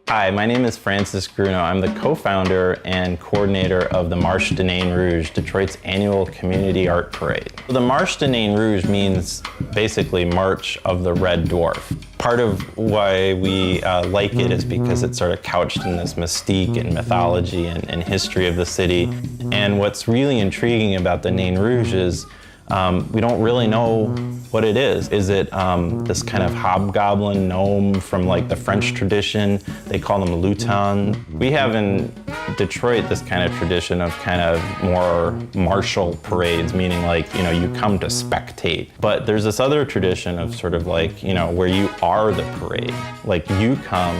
Hi, my name is Francis Grunow. I'm the co-founder and coordinator of the Marche du Nain Rouge, Detroit's annual community art parade. The Marche du Nain Rouge means basically March of the Red Dwarf. Part of why we like it is because it's sort of couched in this mystique and mythology and history of the city. And what's really intriguing about the Nain Rouge is we don't really know what it is. Is it this kind of hobgoblin gnome from like the French tradition? They call them lutins. We have in Detroit this kind of tradition of kind of more martial parades, meaning like, you know, you come to spectate. But there's this other tradition of sort of like, you know, where you are the parade. Like you come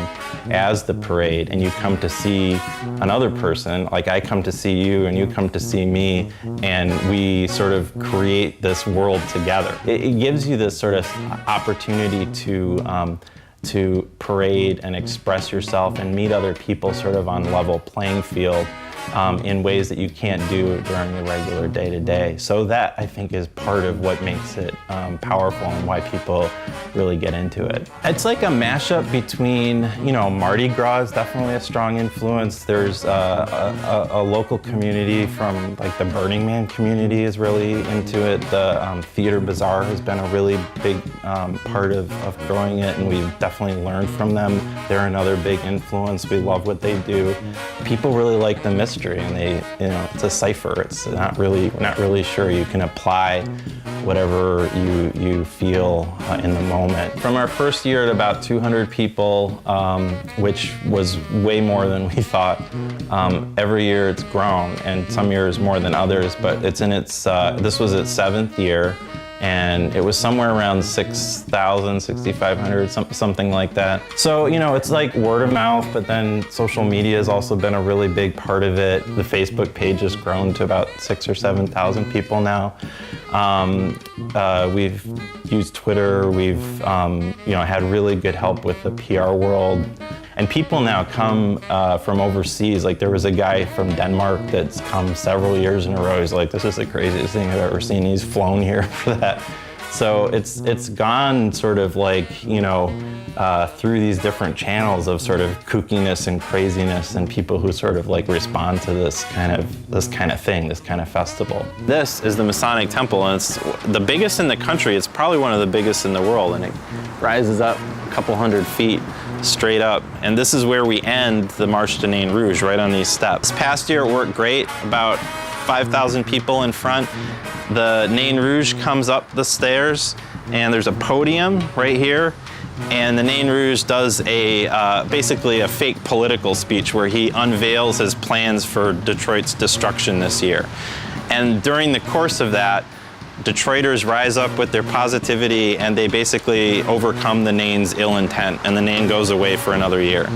as the parade and you come to see another person. Like I come to see you and you come to see me, and we sort of create this world together. It gives you this sort of opportunity to parade and express yourself and meet other people sort of on level playing field in ways that you can't do during the regular day-to-day. So that, I think, is part of what makes it powerful and why people really get into it. It's like a mashup between, you know, Mardi Gras is definitely a strong influence. There's a local community from, like, the Burning Man community is really into it. The Theater Bazaar has been a really big part of growing it, and we've definitely learned from them. They're another big influence. We love what they do. People really like the mystery, and they, you know, it's a cipher. It's not really sure. You can apply whatever you feel in the moment. From our first year at about 200 people, which was way more than we thought, every year it's grown, and some years more than others, but it's in its, this was its 7th year, and it was somewhere around 6,000, 6,500, something like that. So, you know, it's like word of mouth, but then social media has also been a really big part of it. The Facebook page has grown to about 6,000 or 7,000 people now. We've used Twitter. We've, you know, had really good help with the PR world. And people now come from overseas. Like there was a guy from Denmark that's come several years in a row. He's like, this is the craziest thing I've ever seen. He's flown here for that. So it's gone sort of like, you know, through these different channels of sort of kookiness and craziness, and people who sort of like respond to this kind of thing, this kind of festival. This is the Masonic Temple, and it's the biggest in the country. It's probably one of the biggest in the world, and it rises up a couple hundred feet straight up. And this is where we end the Marche du Nain Rouge, right on these steps. This past year it worked great, about 5,000 people in front. The Nain Rouge comes up the stairs, and there's a podium right here, and the Nain Rouge does basically a fake political speech where he unveils his plans for Detroit's destruction this year. And during the course of that, Detroiters rise up with their positivity, and they basically overcome the Nain's ill intent, and the Nain goes away for another year.